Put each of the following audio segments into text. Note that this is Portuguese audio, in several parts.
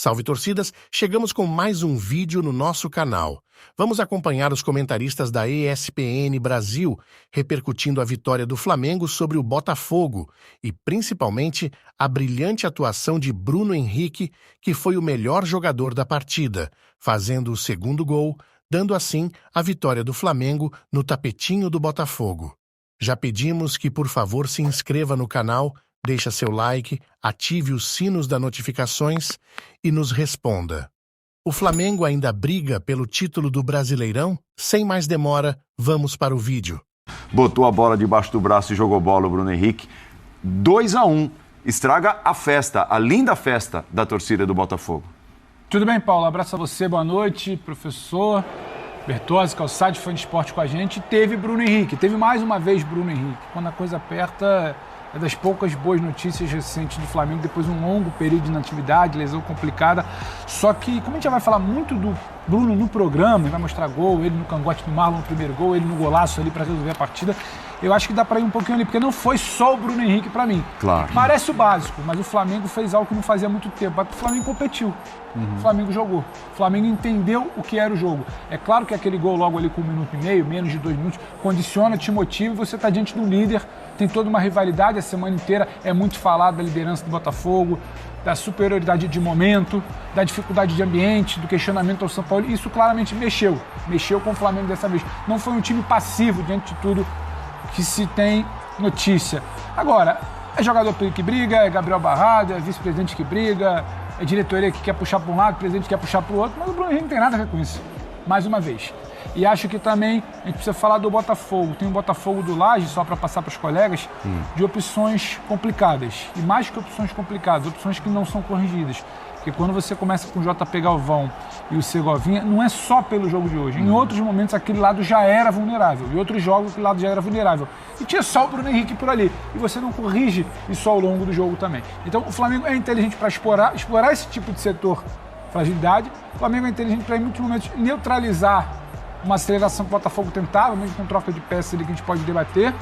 Salve torcidas, chegamos com mais um vídeo no nosso canal. Vamos acompanhar os comentaristas da ESPN Brasil, repercutindo a vitória do Flamengo sobre o Botafogo e, principalmente, a brilhante atuação de Bruno Henrique, que foi o melhor jogador da partida, fazendo o segundo gol, dando assim a vitória do Flamengo no tapetinho do Botafogo. Já pedimos que, por favor, se inscreva no canal, deixa seu like, ative os sinos das notificações e nos responda. O Flamengo ainda briga pelo título do Brasileirão? Sem mais demora, vamos para o vídeo. Botou a bola debaixo do braço e jogou bola o Bruno Henrique. 2-1. Estraga a festa, a linda festa da torcida do Botafogo. Tudo bem, Paulo? Abraço a você, boa noite, professor Bertozzi, Calçade, fã de esporte com a gente. Teve Bruno Henrique, teve mais uma vez Bruno Henrique. Quando a coisa aperta, é das poucas boas notícias recentes do Flamengo, depois de um longo período de inatividade, lesão complicada. Só que, como a gente já vai falar muito do Bruno no programa, ele vai mostrar gol, ele no cangote do Marlon no primeiro gol, ele no golaço ali para resolver a partida, eu acho que dá para ir um pouquinho ali, porque não foi só o Bruno Henrique para mim. Claro. Parece o básico, mas o Flamengo fez algo que não fazia muito tempo. O Flamengo competiu. O Flamengo jogou. O Flamengo entendeu o que era o jogo. É claro que aquele gol logo ali com 1 minuto e meio, menos de 2 minutos, condiciona, te motiva e você está diante do líder. Tem toda uma rivalidade, a semana inteira é muito falado da liderança do Botafogo, da superioridade de momento, da dificuldade de ambiente, do questionamento ao São Paulo. Isso claramente mexeu com o Flamengo dessa vez. Não foi um time passivo diante de tudo que se tem notícia. Agora, é jogador que briga, é Gabriel Barrado, é vice-presidente que briga, é diretoria que quer puxar para um lado, presidente que quer puxar para o outro, mas o Bruno Henrique não tem nada a ver com isso, mais uma vez. E acho que também a gente precisa falar do Botafogo. Tem o Botafogo do Laje, só para passar para os colegas, de opções complicadas. E mais que opções complicadas, opções que não são corrigidas. Porque quando você começa com o JP Galvão e o Segovinha, não é só pelo jogo de hoje. Em outros momentos, aquele lado já era vulnerável. Em outros jogos, aquele lado já era vulnerável. E tinha só o Bruno Henrique por ali. E você não corrige isso ao longo do jogo também. Então, o Flamengo é inteligente para explorar esse tipo de setor, fragilidade. O Flamengo é inteligente para, em muitos momentos, neutralizar uma aceleração que o Botafogo tentava, mesmo com troca de peças ali que a gente pode debater.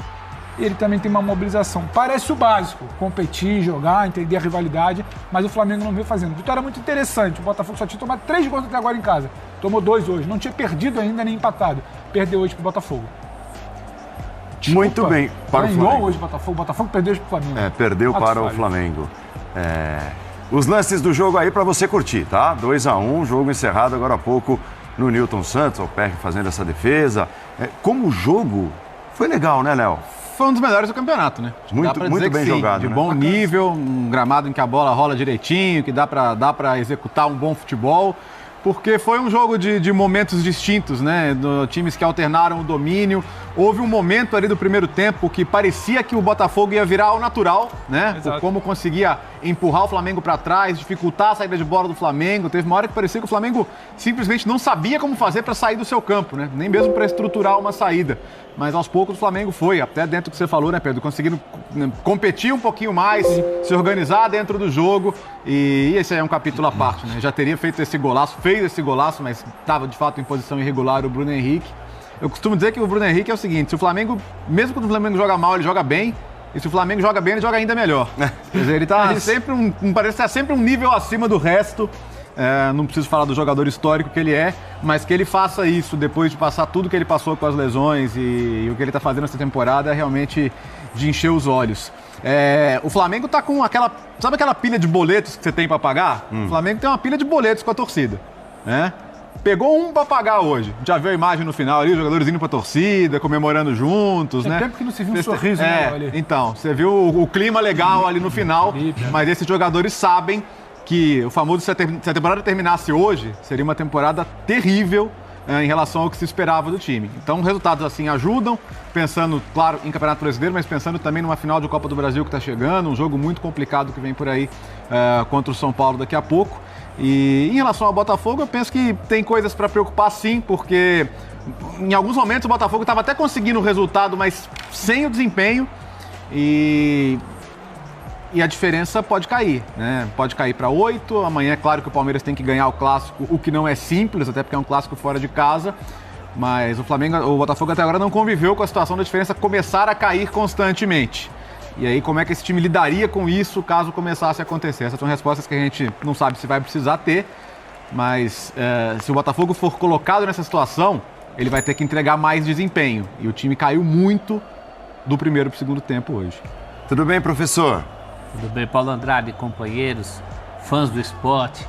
E ele também tem uma mobilização. Parece o básico, competir, jogar, entender a rivalidade, mas o Flamengo não veio fazendo. Vitória muito interessante, o Botafogo só tinha tomado 3 gols até agora em casa. Tomou 2 hoje, não tinha perdido ainda nem empatado. Perdeu hoje pro Botafogo. Desculpa, muito bem, para o Flamengo. Hoje o Botafogo perdeu hoje pro Flamengo. Perdeu para o Flamengo. Os lances do jogo aí para você curtir, tá? 2-1, jogo encerrado agora há pouco no Newton Santos, o Perry fazendo essa defesa. Como o jogo foi legal, né, Léo? Foi um dos melhores do campeonato, né? Muito bem jogado, de né? bom nível, um gramado em que a bola rola direitinho, que dá pra executar um bom futebol, porque foi um jogo de momentos distintos, né? Times que alternaram o domínio. Houve um momento ali do primeiro tempo que parecia que o Botafogo ia virar ao natural, né? Por como conseguia empurrar o Flamengo para trás, dificultar a saída de bola do Flamengo. Teve uma hora que parecia que o Flamengo simplesmente não sabia como fazer para sair do seu campo, né? Nem mesmo para estruturar uma saída. Mas aos poucos o Flamengo foi, até dentro do que você falou, né, Pedro? Conseguindo competir um pouquinho mais, se organizar dentro do jogo. E esse é um capítulo à parte, né? Já teria feito esse golaço, fez esse golaço, mas estava de fato em posição irregular o Bruno Henrique. Eu costumo dizer que o Bruno Henrique é o seguinte: se o Flamengo, mesmo quando o Flamengo joga mal, ele joga bem. E se o Flamengo joga bem, ele joga ainda melhor. Quer dizer, ele tá sempre parece estar sempre um nível acima do resto. Não preciso falar do jogador histórico que ele é, mas que ele faça isso depois de passar tudo que ele passou com as lesões e o que ele está fazendo essa temporada é realmente de encher os olhos. O Flamengo tá com sabe aquela pilha de boletos que você tem para pagar? O Flamengo tem uma pilha de boletos com a torcida, né? Pegou um para pagar hoje. Já viu a imagem no final ali, os jogadores indo pra torcida, comemorando juntos, né? Tem tempo que não se viu um sorriso, né, ali. Então, você viu o clima legal ali no final, mas esses jogadores sabem que o famoso, se a temporada terminasse hoje, seria uma temporada terrível em relação ao que se esperava do time. Então, resultados assim ajudam, pensando, claro, em Campeonato Brasileiro, mas pensando também numa final de Copa do Brasil que está chegando, um jogo muito complicado que vem por aí contra o São Paulo daqui a pouco. E em relação ao Botafogo, eu penso que tem coisas para preocupar sim, porque em alguns momentos o Botafogo estava até conseguindo o resultado, mas sem o desempenho. E a diferença pode cair, né? Pode cair para 8. Amanhã é claro que o Palmeiras tem que ganhar o clássico, o que não é simples, até porque é um clássico fora de casa. Mas o Botafogo até agora não conviveu com a situação da diferença começar a cair constantemente. E aí, como é que esse time lidaria com isso caso começasse a acontecer? Essas são respostas que a gente não sabe se vai precisar ter, mas se o Botafogo for colocado nessa situação, ele vai ter que entregar mais desempenho. E o time caiu muito do primeiro para o segundo tempo hoje. Tudo bem, professor? Tudo bem, Paulo Andrade, companheiros, fãs do esporte.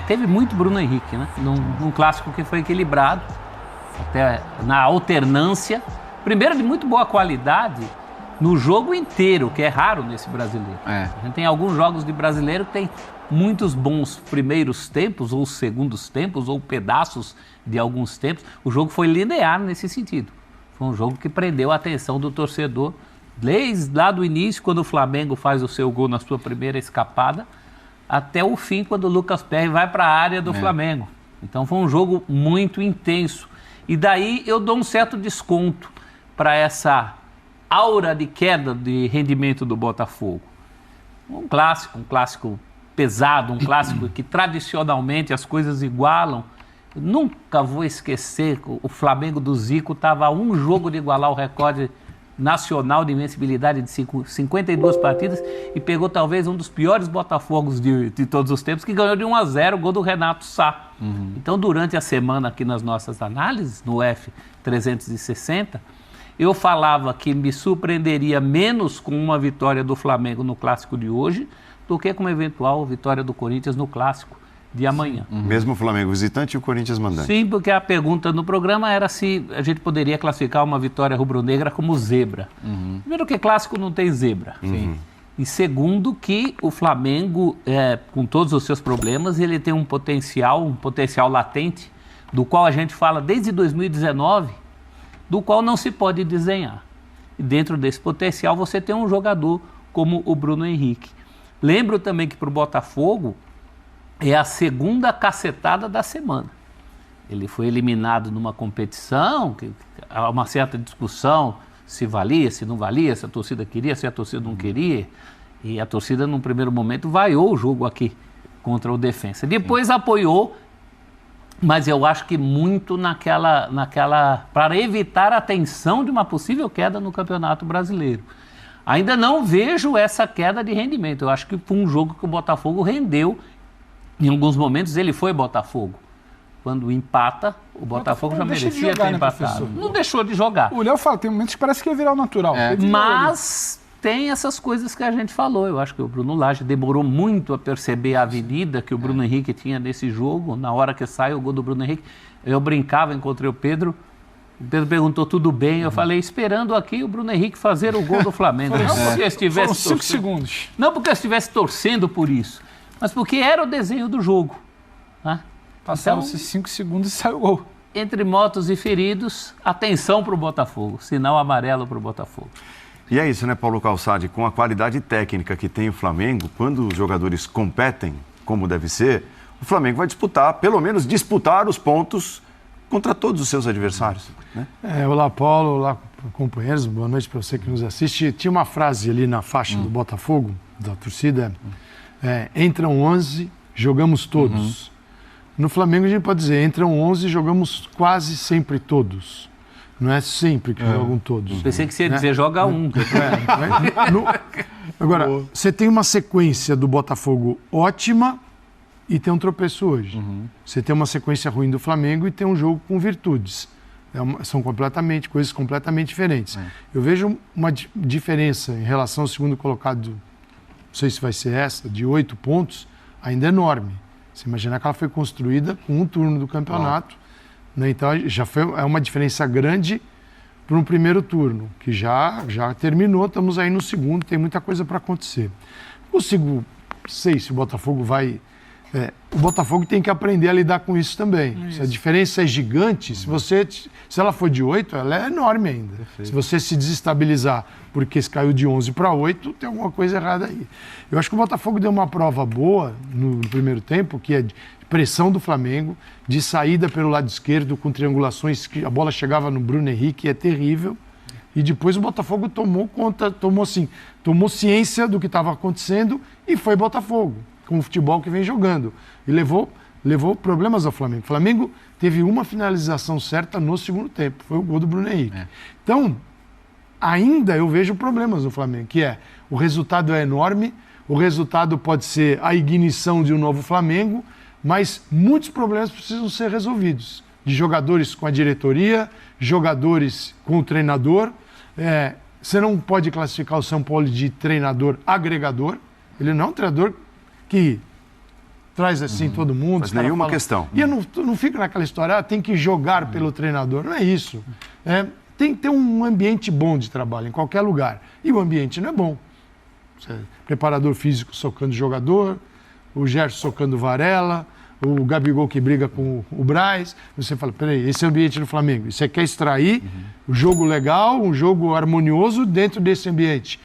Teve muito Bruno Henrique, né? Num clássico que foi equilibrado, até na alternância. Primeiro, de muito boa qualidade no jogo inteiro, que é raro nesse brasileiro. A gente tem alguns jogos de brasileiro que tem muitos bons primeiros tempos, ou segundos tempos, ou pedaços de alguns tempos. O jogo foi linear nesse sentido. Foi um jogo que prendeu a atenção do torcedor desde lá do início, quando o Flamengo faz o seu gol na sua primeira escapada, até o fim, quando o Lucas Perry vai para a área do Flamengo. Então foi um jogo muito intenso. E daí eu dou um certo desconto para essa aura de queda de rendimento do Botafogo. Um clássico pesado, um clássico que tradicionalmente as coisas igualam. Eu nunca vou esquecer que o Flamengo do Zico estava a um jogo de igualar o recorde nacional de invencibilidade de 52 partidas e pegou talvez um dos piores Botafogos de todos os tempos, que ganhou de 1-0 o gol do Renato Sá. Então, durante a semana aqui nas nossas análises, no F360, eu falava que me surpreenderia menos com uma vitória do Flamengo no clássico de hoje do que com uma eventual vitória do Corinthians no clássico de amanhã. Mesmo o Flamengo visitante e o Corinthians mandante. Sim, porque a pergunta no programa era se a gente poderia classificar uma vitória rubro-negra como zebra. Primeiro que clássico não tem zebra. E segundo que o Flamengo, com todos os seus problemas, ele tem um potencial latente, do qual a gente fala desde 2019, do qual não se pode desenhar. E dentro desse potencial você tem um jogador como o Bruno Henrique. Lembro também que para o Botafogo é a segunda cacetada da semana. Ele foi eliminado numa competição, que há uma certa discussão se valia, se não valia, se a torcida queria, se a torcida não queria. E a torcida, num primeiro momento, vaiou o jogo aqui contra o Defensa. Depois apoiou, mas eu acho que muito para evitar a tensão de uma possível queda no Campeonato Brasileiro. Ainda não vejo essa queda de rendimento. Eu acho que foi um jogo que o Botafogo rendeu. Em alguns momentos ele foi Botafogo. Quando empata, o Botafogo já merecia ter empatado. Não deixou de jogar. O Léo fala, tem momentos que parece que ia virar o natural. Mas tem essas coisas que a gente falou. Eu acho que o Bruno Lage demorou muito a perceber a avenida que o Bruno Henrique tinha nesse jogo. Na hora que sai o gol do Bruno Henrique, eu brincava, encontrei o Pedro. O Pedro perguntou, tudo bem? Eu falei, esperando aqui o Bruno Henrique fazer o gol do Flamengo. Não porque eu estivesse 5 segundos. Não porque eu estivesse torcendo por isso, mas porque era o desenho do jogo. Né? Passaram-se 5 segundos e saiu o gol. Entre mortos e feridos, atenção para o Botafogo. Sinal amarelo para o Botafogo. E é isso, né, Paulo Calçade? Com a qualidade técnica que tem o Flamengo, quando os jogadores competem como deve ser, o Flamengo vai disputar, pelo menos disputar os pontos contra todos os seus adversários. Né? Olá, Paulo, olá, companheiros, boa noite para você que nos assiste. Tinha uma frase ali na faixa do Botafogo, da torcida, entram 11, jogamos todos. No Flamengo a gente pode dizer, entram 11, jogamos quase sempre todos. Não é sempre que jogam todos. Pensei que você ia dizer, joga um. Agora, você tem uma sequência do Botafogo ótima e tem um tropeço hoje. Você tem uma sequência ruim do Flamengo e tem um jogo com virtudes. São coisas completamente diferentes. Eu vejo uma diferença em relação ao segundo colocado, não sei se vai ser essa, de 8 pontos, ainda enorme. Você imaginar que ela foi construída com um turno do campeonato, né? Então é uma diferença grande para um primeiro turno, que já terminou, estamos aí no segundo, tem muita coisa para acontecer. Não sei se o Botafogo vai... o Botafogo tem que aprender a lidar com isso também. Se a diferença é gigante, se ela for de 8, ela é enorme ainda. Perfeito. Se você se desestabilizar porque se caiu de 11 para 8, tem alguma coisa errada aí. Eu acho que o Botafogo deu uma prova boa no primeiro tempo, que é de pressão do Flamengo, de saída pelo lado esquerdo, com triangulações, que a bola chegava no Bruno Henrique, é terrível. E depois o Botafogo tomou ciência do que estava acontecendo e foi Botafogo, com o futebol que vem jogando. E levou problemas ao Flamengo. O Flamengo teve uma finalização certa no segundo tempo, foi o gol do Bruno Henrique. Então, ainda eu vejo problemas no Flamengo, que é o resultado é enorme, o resultado pode ser a ignição de um novo Flamengo, mas muitos problemas precisam ser resolvidos. De jogadores com a diretoria, jogadores com o treinador. Você não pode classificar o São Paulo de treinador agregador. Ele não é um treinador que traz assim todo mundo. Mas nenhuma questão. E eu não fico naquela história, tem que jogar pelo treinador. Não é isso. Tem que ter um ambiente bom de trabalho em qualquer lugar. E o ambiente não é bom. Preparador físico socando jogador, o Gerson socando Varela, o Gabigol que briga com o Braz. Você fala, peraí, esse é o ambiente do Flamengo. E você quer extrair um jogo legal, um jogo harmonioso dentro desse ambiente.